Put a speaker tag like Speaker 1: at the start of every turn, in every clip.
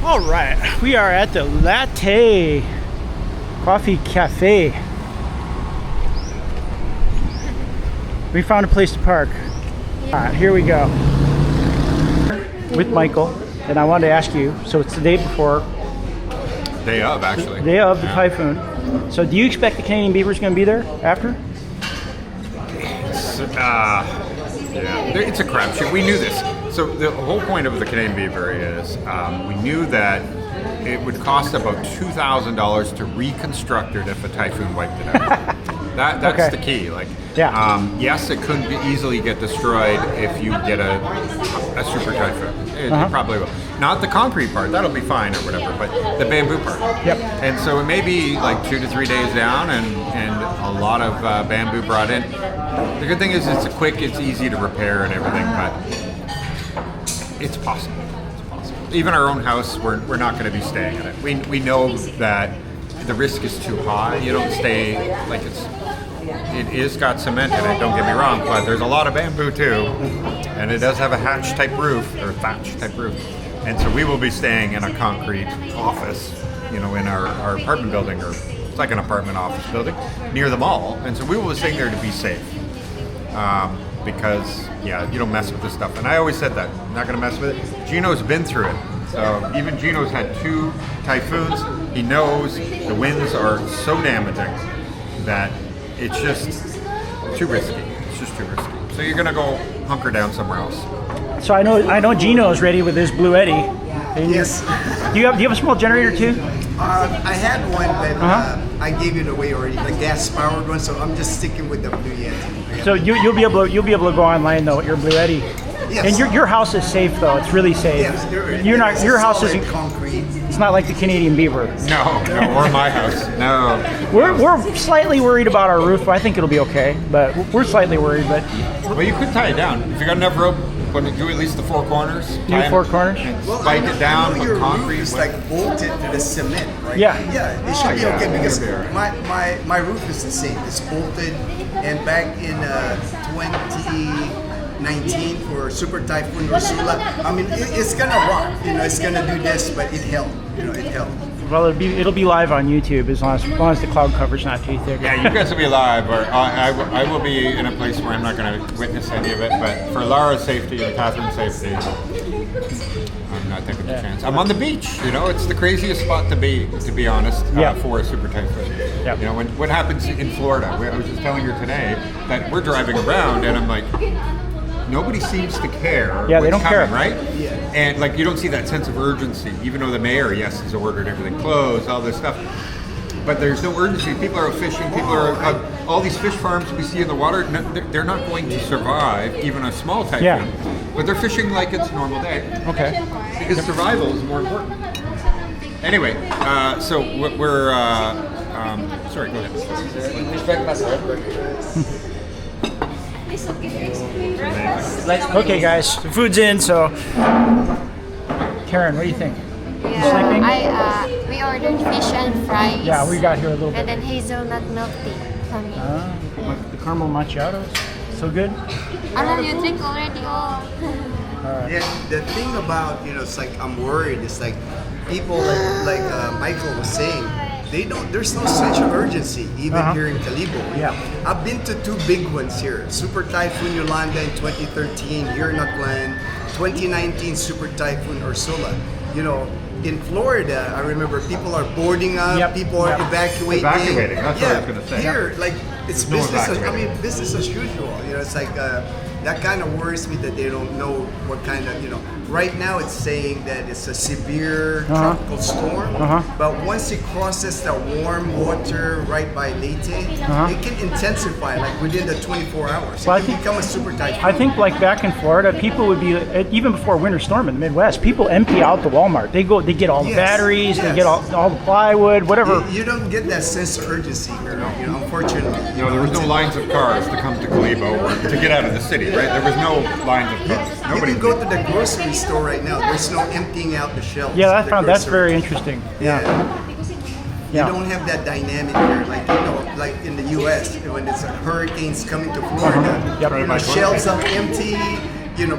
Speaker 1: All right, we are at the Latte Coffee Cafe. We found a place to park. All right, here we go. With Michael, and I wanted to ask you, so it's the day before.
Speaker 2: Day of, actually.
Speaker 1: Day of the Typhoon. So do you expect the Canadian Beaver's going to be there after?
Speaker 2: Yeah, it's a crapshoot. We knew this. So the whole point of the Canadian Beaver is we knew that it would cost about $2,000 to reconstruct it if a typhoon wiped it out. That's the key. Like, yes, it could easily get destroyed if you get a super typhoon. It probably will. Not the concrete part, that'll be fine or whatever, but the bamboo part.
Speaker 1: Yep.
Speaker 2: And so it may be like 2 to 3 days down and a lot of bamboo brought in. The good thing is it's quick, it's easy to repair and everything, but it's possible. It's possible. Even our own house, we're not going to be staying in it. We know that the risk is too high. You don't stay, like it is got cement in it, don't get me wrong, but there's a lot of bamboo too. And it does have a hatch type roof, or thatch type roof. And so we will be staying in a concrete office, in our apartment building, or it's like an apartment office building near the mall. And so we will be staying there to be safe. Because, you don't mess with this stuff. And I always said that, I'm not gonna mess with it. Gino's been through it. So even Gino's had 2 typhoons. He knows the winds are so damaging that it's just too risky. It's just too risky. So you're gonna go hunker down somewhere else.
Speaker 1: So I know Gino's ready with his Blue Eddy.
Speaker 3: Yes.
Speaker 1: Do you have a small generator too?
Speaker 3: I had one, but I gave it away already, the gas-powered one. So I'm just sticking with the Blue Yeti.
Speaker 1: So you'll be able to go online though with your Blue Eddy.
Speaker 3: Yes.
Speaker 1: And your house is safe though. It's really safe.
Speaker 3: Yes,
Speaker 1: Your house isn't
Speaker 3: concrete.
Speaker 1: It's not like the Canadian Beaver.
Speaker 2: No, or my house. No.
Speaker 1: We're slightly worried about our roof. I think it'll be okay, but we're slightly worried. But
Speaker 2: well, you could tie it down if you got enough rope. But do at least the 4 corners.
Speaker 1: Do 4 corners.
Speaker 3: Well,
Speaker 2: spike it down with concrete.
Speaker 3: It's like bolted to the cement, right?
Speaker 1: Yeah.
Speaker 3: Yeah, it should be okay because my roof is the same. It's bolted, and back in 2019 for Super Typhoon Ursula, I mean it's gonna rock. It's gonna do this, but it held. It held.
Speaker 1: Well, it'll be live on YouTube as long as the cloud cover's not too thick.
Speaker 2: Yeah, you guys will be live, or I will be in a place where I'm not going to witness any of it. But for Lara's safety and Catherine's safety, I'm not taking the chance. I'm on the beach. It's the craziest spot to be honest, for a super typhoon.
Speaker 1: Yep.
Speaker 2: What happens in Florida? I was just telling her today that we're driving around, and I'm like, nobody seems to care.
Speaker 1: Yeah, they don't care,
Speaker 2: right?
Speaker 3: Yeah.
Speaker 2: And you don't see that sense of urgency, even though the mayor, has ordered everything closed, all this stuff. But there's no urgency. People are fishing. People are all these fish farms we see in the water. They're not going to survive even a small typhoon.
Speaker 1: Yeah.
Speaker 2: But they're fishing like it's a normal day.
Speaker 1: Okay.
Speaker 2: Because survival is more important. Anyway, so we're. Sorry, go ahead.
Speaker 1: Okay, guys, the food's in. So, Karen, what do you think?
Speaker 4: Yeah, we ordered fish and fries.
Speaker 1: Yeah, we got here a little bit.
Speaker 4: And then hazelnut milk tea for me.
Speaker 1: The caramel macchiatos, so good.
Speaker 4: You drink already? Oh.
Speaker 3: Yeah, the thing about it's like I'm worried. It's like people like Michael was saying. There's no such urgency, even here in Calibo.
Speaker 1: Yeah.
Speaker 3: I've been to 2 big ones here. Super Typhoon Yolanda in 2013, here in Auckland. 2019 Super Typhoon Ursula. In Florida, I remember people are boarding up, people are evacuating.
Speaker 2: Evacuating, that's what I was going to say.
Speaker 3: Here, it's business as usual. It's like, that kind of worries me that they don't know what kind of, right now it's saying that it's a severe tropical storm, but once it crosses the warm water right by Leyte, it can intensify within the 24 hours. It can become a super typhoon.
Speaker 1: I think back in Florida, people would be, even before winter storm in the Midwest, people empty out the Walmart. They get all the batteries, they get all the plywood, whatever.
Speaker 3: You don't get that sense of urgency here, unfortunately.
Speaker 2: There was no lines of cars to come to Calibo to get out of the city, right? There was no lines of cars. Nobody
Speaker 3: you can go to the grocery store right now. There's no emptying out the shelves.
Speaker 1: Yeah, that's very interesting. Yeah.
Speaker 3: You don't have that dynamic here, like in the U.S. when it's hurricanes coming to Florida. Shelves are empty.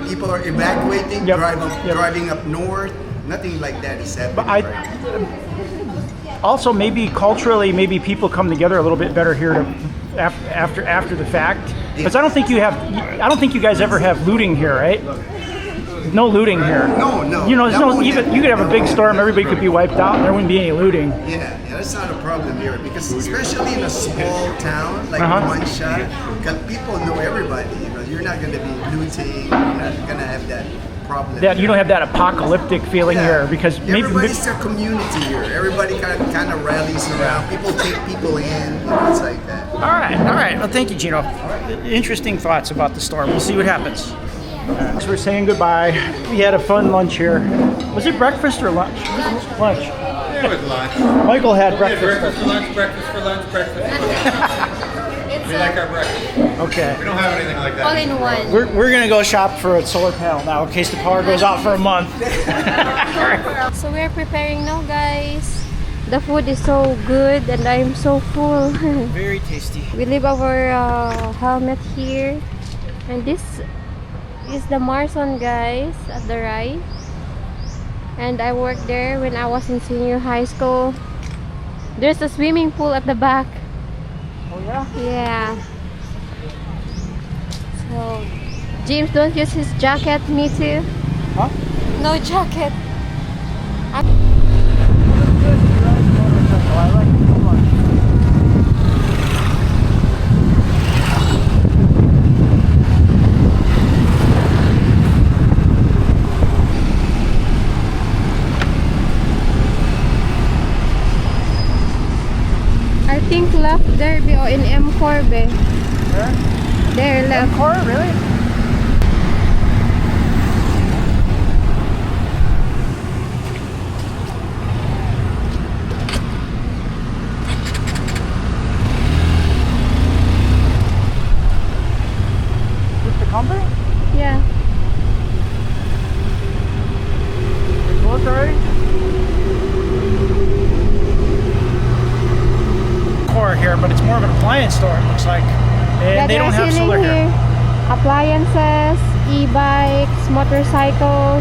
Speaker 3: People are evacuating, driving up north. nothing like that is happening.
Speaker 1: But
Speaker 3: right?
Speaker 1: also maybe culturally, maybe people come together a little bit better here to, after the fact. Because I don't think you guys ever have looting here, right? No looting here.
Speaker 3: No.
Speaker 1: You know,
Speaker 3: That won't
Speaker 1: you could have a big storm, everybody could be wiped out, and there wouldn't be any looting.
Speaker 3: Yeah, that's not a problem here because especially in a small town like one shot, because people know everybody. You know, you're not going to be looting. You're not going to have that problem.
Speaker 1: That you don't have that apocalyptic feeling here because maybe
Speaker 3: everybody's a community here. Everybody kind of rallies around. People take people in. You know, it's like that.
Speaker 1: All right. Well, thank you, Gino. Interesting thoughts about the storm. We'll see what happens. So we're saying goodbye. We had a fun lunch here. Was it breakfast or lunch? Lunch.
Speaker 2: It was lunch.
Speaker 1: Michael had breakfast.
Speaker 2: Breakfast for lunch, breakfast for lunch, breakfast for lunch. We like our breakfast.
Speaker 1: Okay.
Speaker 2: We don't have anything like that.
Speaker 4: All in one.
Speaker 1: We're gonna go shop for a solar panel now in case the power goes out for a month.
Speaker 4: So we're preparing now, guys. The food is so good and I'm so full.
Speaker 1: Very tasty.
Speaker 4: We leave our helmet here. And this is the Marson, guys, at the right. And I worked there when I was in senior high school. There's a swimming pool at the back.
Speaker 1: Oh yeah?
Speaker 4: Yeah. So, James don't use his jacket, me too.
Speaker 1: Huh?
Speaker 4: No jacket.
Speaker 1: I like it so much.
Speaker 4: I think left there be in M Corbe.
Speaker 1: Where?
Speaker 4: There left.
Speaker 1: Core, really? With the company?
Speaker 4: Yeah.
Speaker 1: It's closed already? Core here, but it's more of an appliance store, it looks like. And they don't have solar here.
Speaker 4: Appliances, e-bikes, motorcycle,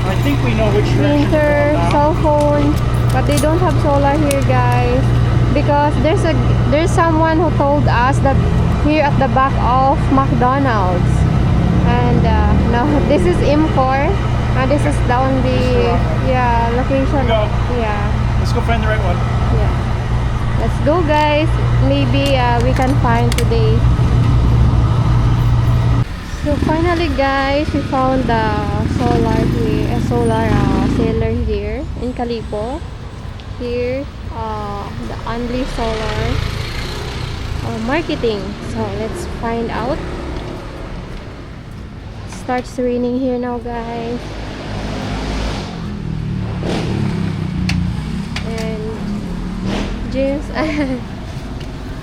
Speaker 1: I think we know which direction
Speaker 4: printer,
Speaker 1: we're going now.
Speaker 4: cell phone, but they don't have solar here, guys. Because there's someone who told us that here at the back of McDonald's, and no, this is Imcor, and this is the only location.
Speaker 1: Go.
Speaker 4: Yeah,
Speaker 1: Let's go find the right one.
Speaker 4: yeah. Let's go, guys. Maybe we can find today. So finally, guys, we found the solar here, a solar seller here in Calipo. Here, the only solar marketing. So let's find out. It starts raining here now, guys. And James, good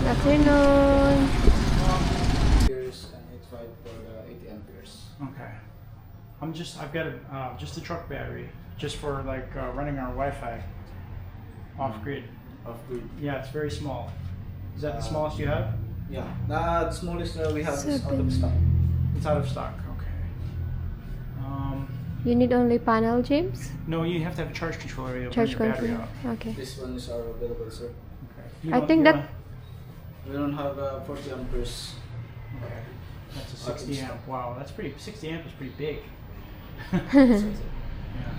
Speaker 4: afternoon.
Speaker 5: Amperes and 85 for the 80 amperes.
Speaker 1: Okay. I've got just a truck battery, just for like running our Wi-Fi off grid.
Speaker 5: Off grid.
Speaker 1: Yeah, it's very small. Is that the smallest you have?
Speaker 5: Yeah. The smallest we have is out
Speaker 4: Seven.
Speaker 5: of stock.
Speaker 1: It's out of stock. Okay.
Speaker 4: You need only panel, James?
Speaker 1: No, you have to have a charge controller. To
Speaker 4: Charge
Speaker 1: burn your battery
Speaker 4: control.
Speaker 1: out.
Speaker 4: Okay.
Speaker 5: This one is our available, sir.
Speaker 1: Okay. You
Speaker 4: I
Speaker 1: don't-
Speaker 4: think
Speaker 1: you
Speaker 4: that-
Speaker 1: don't-
Speaker 5: We don't have 40 amperes.
Speaker 1: Okay. That's a
Speaker 5: Out of
Speaker 1: 60
Speaker 5: stock.
Speaker 1: amp. Wow, that's pretty. 60 amp is pretty big.
Speaker 5: Yes,
Speaker 1: Yeah.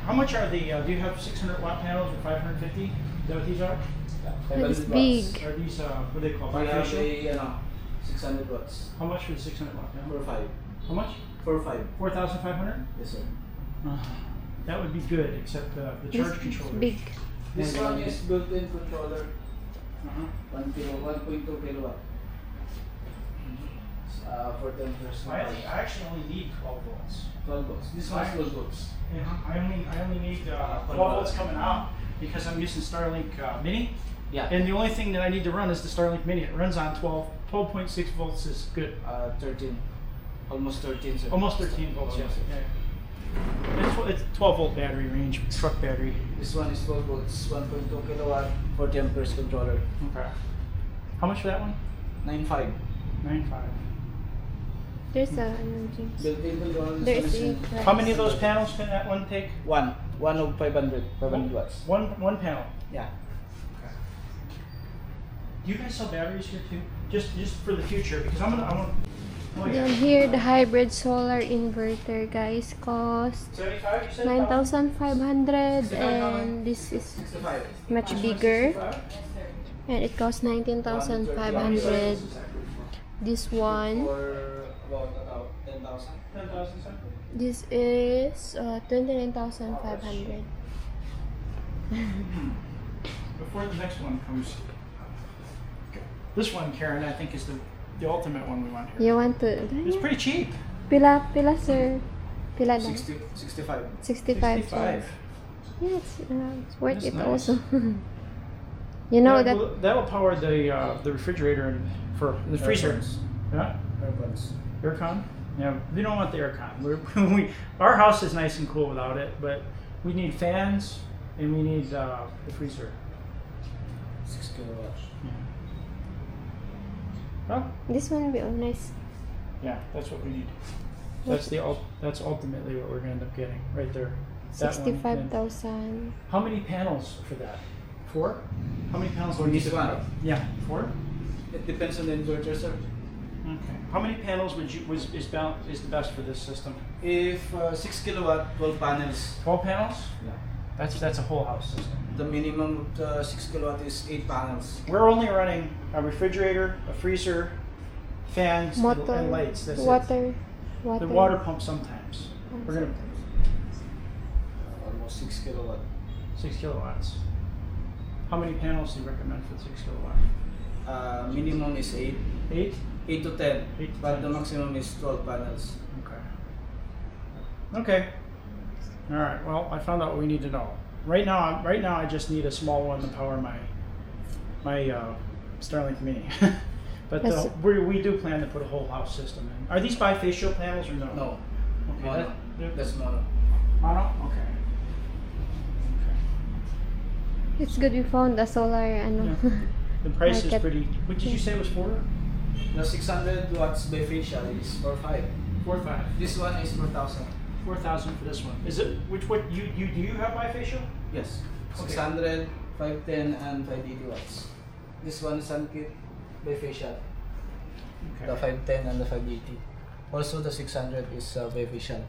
Speaker 1: How much are the? Do you have 600 watt panels or 550? Is that what these are?
Speaker 4: It's big.
Speaker 1: Are these what are they called?
Speaker 5: We have
Speaker 1: Bifacial?
Speaker 5: 600 watts.
Speaker 1: How much for the 600 watt panel?
Speaker 5: 4.5.
Speaker 1: How much?
Speaker 5: 4.5.
Speaker 1: 4,500.
Speaker 5: Yes, sir.
Speaker 1: That would be good, except the charge
Speaker 4: It's
Speaker 1: controller.
Speaker 4: big.
Speaker 5: This one is built-in controller.
Speaker 1: Uh-huh.
Speaker 5: 1.2 kilowatt. 40 amperes.
Speaker 1: I actually only need 12 volts.
Speaker 5: 12 volts. This one is 12 volts.
Speaker 1: Yeah, I only need 12 volts coming out because I'm using Starlink Mini.
Speaker 5: Yeah.
Speaker 1: And the only thing that I need to run is the Starlink Mini. It runs on 12.6 volts is good.
Speaker 5: 13. Almost 13, sir.
Speaker 1: Almost 13 volts, yes.
Speaker 5: Almost.
Speaker 1: Yeah. It's 12 volt battery range, truck battery.
Speaker 5: This one is 12 volts, 1.2 kilowatt, 40 amperes controller.
Speaker 1: Okay. How much for that one?
Speaker 5: 9.5.
Speaker 1: 9.5.
Speaker 4: There's a energy.
Speaker 5: Built-in one.
Speaker 4: There's a.
Speaker 1: How many of those panels can that one take?
Speaker 5: One of 500 watts.
Speaker 1: One panel.
Speaker 5: Yeah.
Speaker 1: Do you guys sell batteries here too? Just for the future, because I want. Oh yeah.
Speaker 4: Then here, the hybrid solar inverter, guys, cost
Speaker 1: 75. You said
Speaker 4: 9,500, and this is
Speaker 5: 65.
Speaker 4: much bigger, and it costs 19,500. This one,
Speaker 5: Or about 10,000.
Speaker 1: 10,000 something.
Speaker 4: this is 29,500.
Speaker 1: Before the next one comes, this one, Karen, I think is the ultimate one we want here.
Speaker 4: You want to?
Speaker 1: It's pretty cheap.
Speaker 4: Pila, sir. Pila lang.
Speaker 5: 65.
Speaker 4: 65.
Speaker 1: 65.
Speaker 4: Yeah, it's worth
Speaker 1: That's
Speaker 4: it
Speaker 1: nice.
Speaker 4: also. You know that.
Speaker 1: That'll power the refrigerator and for the freezer. Yeah.
Speaker 5: Aircons.
Speaker 1: Aircon? Yeah, we don't want the aircon. Our house is nice and cool without it, but we need fans and we need the freezer.
Speaker 5: 6 kilowatts.
Speaker 1: Well,
Speaker 4: This one will be all nice.
Speaker 1: yeah, that's what we need. That's that's ultimately what we're gonna end up getting right there. That one, and
Speaker 4: 65,000.
Speaker 1: how many panels for that? 4? How many panels
Speaker 5: For
Speaker 1: do we
Speaker 5: this
Speaker 1: need to
Speaker 5: one?
Speaker 1: put up? Yeah, 4.
Speaker 5: It depends on the inverter, sir.
Speaker 1: Okay. How many panels is the best for this system?
Speaker 5: If 6 kilowatt, 12 panels.
Speaker 1: 12 panels?
Speaker 5: Yeah.
Speaker 1: That's a whole house system.
Speaker 5: The minimum of the 6 kilowatt is 8 panels.
Speaker 1: We're only running a refrigerator, a freezer, fans,
Speaker 4: Motor,
Speaker 1: and lights. That's it.
Speaker 4: water.
Speaker 1: The water pump sometimes. We're gonna
Speaker 5: Almost 6 kilowatt.
Speaker 1: 6 kilowatts. How many panels do you recommend for the 6 kilowatt?
Speaker 5: Minimum is 8.
Speaker 1: 8?
Speaker 5: 8 to 10.
Speaker 1: 8 to
Speaker 5: But
Speaker 1: 10.
Speaker 5: the maximum is 12 panels.
Speaker 1: Okay. Okay. All right. Well, I found out what we need to know. Right now, I just need a small one to power my Starlink Mini. But
Speaker 4: That's-
Speaker 1: we do plan to put a whole house system in. Are these bifacial panels or no?
Speaker 5: No.
Speaker 1: Okay.
Speaker 5: Mono.
Speaker 1: they're-
Speaker 5: That's mono.
Speaker 1: Mono? Okay.
Speaker 4: It's good we found a solar. Ano.
Speaker 1: Yeah. The price is
Speaker 4: Market.
Speaker 1: pretty. What did you say it was for?
Speaker 5: The 600 watts bifacial is for 5.
Speaker 1: 4,500.
Speaker 5: This one is 4,000.
Speaker 1: 4,000 for this one. Is it what you do you have bifacial?
Speaker 5: Yes.
Speaker 1: Okay.
Speaker 5: 600, 510, and 580 watts. This one is Sunkit bifacial. The 510 and the 580. Also the 600 is bifacial.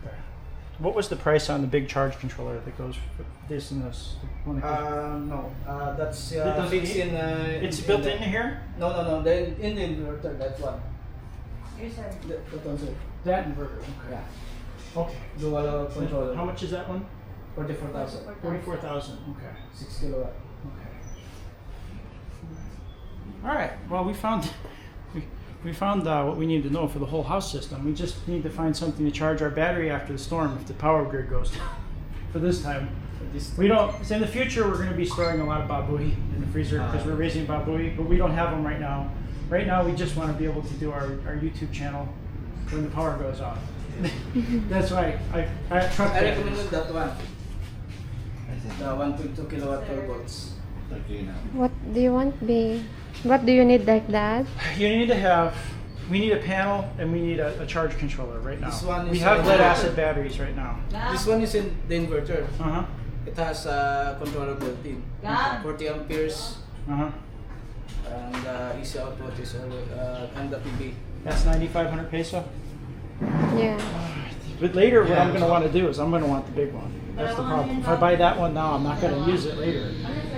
Speaker 1: Okay. What was the price on the big charge controller that goes for this and this? One that goes-
Speaker 5: No. That's
Speaker 1: It doesn't
Speaker 5: fixed
Speaker 1: need-
Speaker 5: in.
Speaker 1: it's built
Speaker 5: the,
Speaker 1: into here?
Speaker 5: No. Then in the inverter, that one. That one, sir.
Speaker 1: That inverter. Okay.
Speaker 5: Yeah.
Speaker 1: Okay.
Speaker 5: Dual controller.
Speaker 1: How much is that one?
Speaker 5: 44,000.
Speaker 1: 44,000. Okay.
Speaker 5: 6 kilowatt.
Speaker 1: Okay. All right. Well, we found what we need to know for the whole house system. We just need to find something to charge our battery after the storm if the power grid goes down. For this time, we don't. So in the future, we're going to be storing a lot of babui in the freezer because we're raising babui, but we don't have them right now. Right now, we just want to be able to do our YouTube channel when the power goes off. That's why I truck
Speaker 5: I
Speaker 1: batteries.
Speaker 5: recommend that one. The 1.2 kilowatt 12 volts.
Speaker 4: What do you want, babe? What do you need like that?
Speaker 1: You need to have. We need a panel and we need a charge controller right now.
Speaker 5: This one
Speaker 1: We
Speaker 5: is
Speaker 1: have
Speaker 5: a-
Speaker 1: lead acid batteries right now.
Speaker 5: This one is in the inverter.
Speaker 1: Uh huh.
Speaker 5: It has a controller built in. 40 amperes
Speaker 1: Uh huh.
Speaker 5: and easy output is and the PB.
Speaker 1: That's 9,500 peso.
Speaker 4: Yeah.
Speaker 1: But later, what I'm going to want to do is I'm going to want the big one. That's the problem. If I buy that one now, I'm not going to use it later.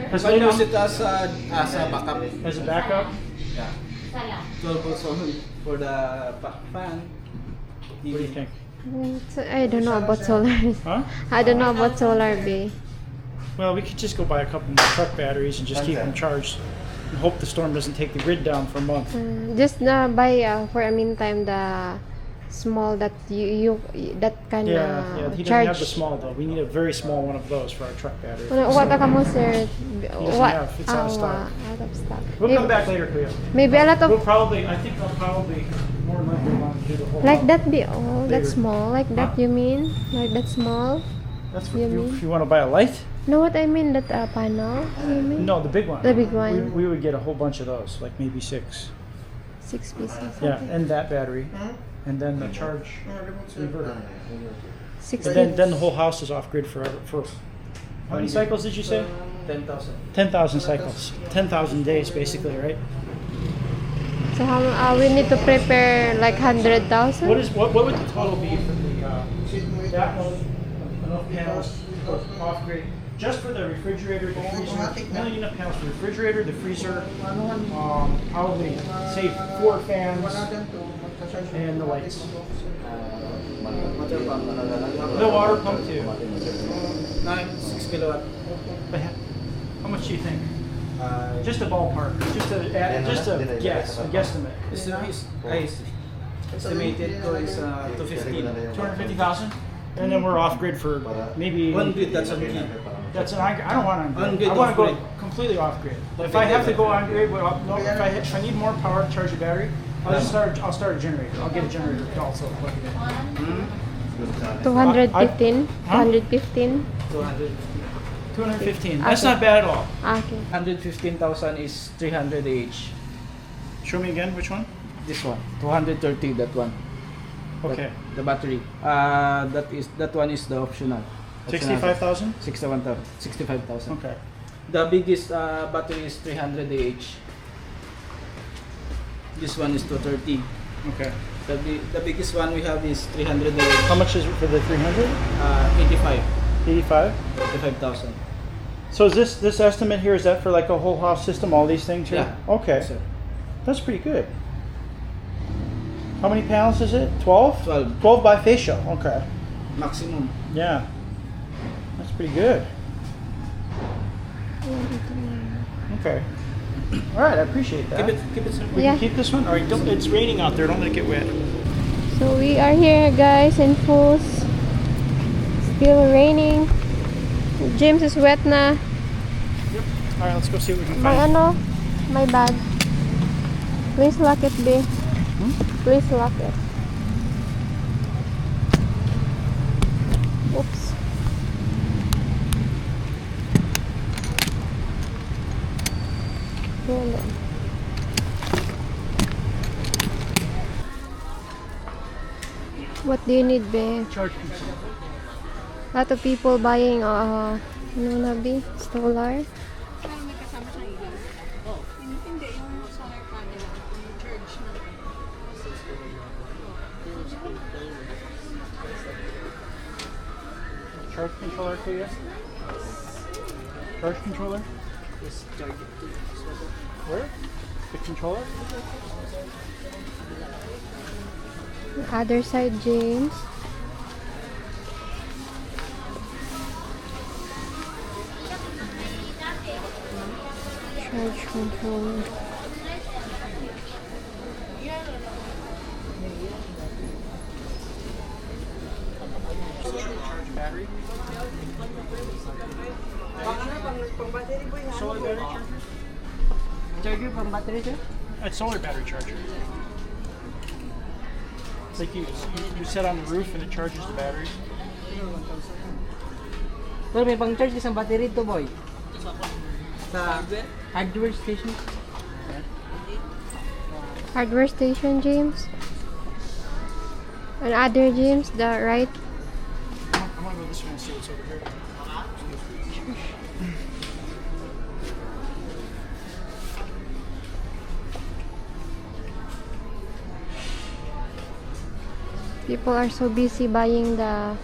Speaker 1: Because
Speaker 5: So
Speaker 1: later,
Speaker 5: use it as a backup.
Speaker 1: as a backup.
Speaker 5: Yeah. 12 volts only for the fan.
Speaker 1: What do you think?
Speaker 4: So, I don't know about solar.
Speaker 1: Huh?
Speaker 4: I don't know about solar, babe.
Speaker 1: Well, we could just go buy a couple more truck batteries and just keep them charged and hope the storm doesn't take the grid down for a month.
Speaker 4: Just buy for a meantime the small that you that kind
Speaker 1: Yeah,
Speaker 4: of
Speaker 1: he doesn't
Speaker 4: charge.
Speaker 1: have the small though. We need a very small one of those for our truck battery.
Speaker 4: What ka mo, sir? What?
Speaker 1: have. It's out of stock.
Speaker 4: Out of stock.
Speaker 1: We'll come back later, Kuya.
Speaker 4: Maybe a lot of
Speaker 1: I think I'll probably more than likely want to do the whole
Speaker 4: like
Speaker 1: month.
Speaker 4: that. Be that
Speaker 1: Bigger.
Speaker 4: small, like that.
Speaker 1: Huh?
Speaker 4: You mean like that small?
Speaker 1: That's
Speaker 4: you
Speaker 1: what
Speaker 4: mean?
Speaker 1: if you want to buy a light?
Speaker 4: No, what I mean that panel. You mean
Speaker 1: No, the big one.
Speaker 4: The big one.
Speaker 1: We would get a whole bunch of those, like maybe 6.
Speaker 4: 6 pieces.
Speaker 1: Yeah, and that battery. and then the charge reverter.
Speaker 4: 60.
Speaker 1: And then the whole house is off grid forever. For how many cycles did you say?
Speaker 5: 10,000.
Speaker 1: 10,000 cycles. 10,000 days, basically, right?
Speaker 4: So how we need to prepare like 100,000?
Speaker 1: What would the total be for that one? Enough panels off grid, just for the refrigerator, the freezer. Million enough panels for the refrigerator, the freezer. Probably say 4 fans and the lights. The water pump too.
Speaker 5: 6 kilowatt.
Speaker 1: But how much do you think? Just a ballpark, just a guess, a guesstimate.
Speaker 5: Estimated to is 250.
Speaker 1: 250,000, and then we're off grid for maybe
Speaker 5: 1 grid, that's a key.
Speaker 1: That's an I don't want on grid.
Speaker 5: On grid,
Speaker 1: I want to
Speaker 5: off
Speaker 1: go
Speaker 5: grid.
Speaker 1: completely off grid. If I have to go on grid, if I need more power to charge the battery, I'll start a generator. I'll get a generator to also plug it in.
Speaker 4: 215?
Speaker 1: Huh?
Speaker 4: 215?
Speaker 1: 215. That's not bad at all.
Speaker 4: Okay.
Speaker 5: 115,000 is 300 AH.
Speaker 1: Show me again which one.
Speaker 5: This one, 230. That one.
Speaker 1: Okay.
Speaker 5: The battery. That one is the optional.
Speaker 1: 65,000.
Speaker 5: 65,000.
Speaker 1: Okay.
Speaker 5: The biggest battery is 300 AH. This one is 230.
Speaker 1: Okay.
Speaker 5: The biggest one we have is 300 AH.
Speaker 1: How much is it for the 300?
Speaker 5: 85.
Speaker 1: 85.
Speaker 5: 85,000.
Speaker 1: So is this estimate here, is that for like a whole house system, all these things here?
Speaker 5: Yeah.
Speaker 1: Okay.
Speaker 5: Yes, sir.
Speaker 1: That's pretty good. How many panels is it? 12?
Speaker 5: 12.
Speaker 1: 12 bifacial. Okay.
Speaker 5: Maximum.
Speaker 1: Yeah. That's pretty good. Okay. All right, I appreciate that.
Speaker 5: Keep it simple.
Speaker 1: We
Speaker 4: Yeah.
Speaker 1: can keep this one? All right, it's raining out there. Don't let it get wet.
Speaker 4: So we are here guys in Fools. Still raining. James is wet na.
Speaker 1: All right, let's go see what we can
Speaker 4: My
Speaker 1: find.
Speaker 4: my bag. Please lock it, B. Please lock it. Oops. Hold on. What do you need, babe?
Speaker 1: Charge control.
Speaker 4: Lot of people buying ano na, B? Solar.
Speaker 6: May kasama siyang ilaw. Hindi, yung solar panel yung charge na.
Speaker 1: Charge controller to you? Charge controller? Where? The controller?
Speaker 4: Other side, James. Charge controller.
Speaker 1: Charge battery? Solar battery charger?
Speaker 5: Charger from battery, sir?
Speaker 1: A solar battery charger. It's like you set on the roof and it charges the batteries.
Speaker 7: Pero may pang-charge isang battery to, boy. Sa hardware station.
Speaker 4: Hardware station, James. And other James, the right.
Speaker 1: I want to go this way and see what's over here.
Speaker 4: People are so busy buying the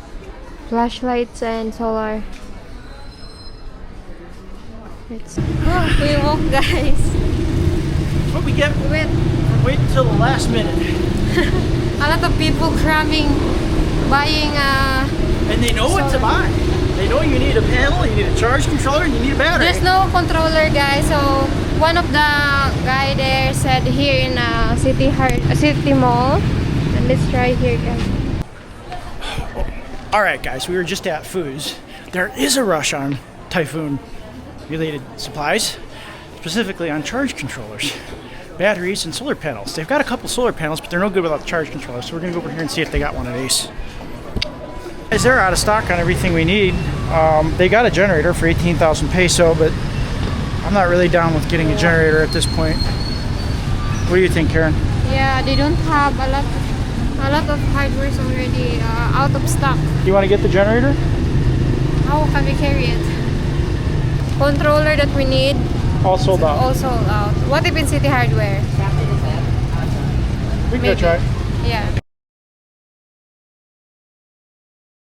Speaker 4: flashlights and solar. It's we walk, guys.
Speaker 1: That's what we get
Speaker 4: Wait,
Speaker 1: wait until the last minute.
Speaker 4: a lot of people cramming, buying
Speaker 1: And they know what to buy. They know you need a panel, you need a charge controller, and you need a battery.
Speaker 4: There's no controller, guys. So one of the guy there said here in city mall. And let's try here, guys.
Speaker 1: All right, guys, we were just at Foods. There is a rush on Typhoon related supplies, specifically on charge controllers, batteries, and solar panels. They've got a couple solar panels, but they're no good without the charge controller. So we're gonna go over here and see if they got one of these. Guys, they're out of stock on everything we need. They got a generator for 18,000 peso, but I'm not really down with getting a generator at this point. What do you think, Karen?
Speaker 4: Yeah, they don't have a lot. A lot of hardware is already out of stock.
Speaker 1: You want to get the generator?
Speaker 4: How can we carry it? Controller that we need,
Speaker 1: All sold out.
Speaker 4: all sold out. What if in City Hardware?
Speaker 1: We can go try.
Speaker 4: Yeah.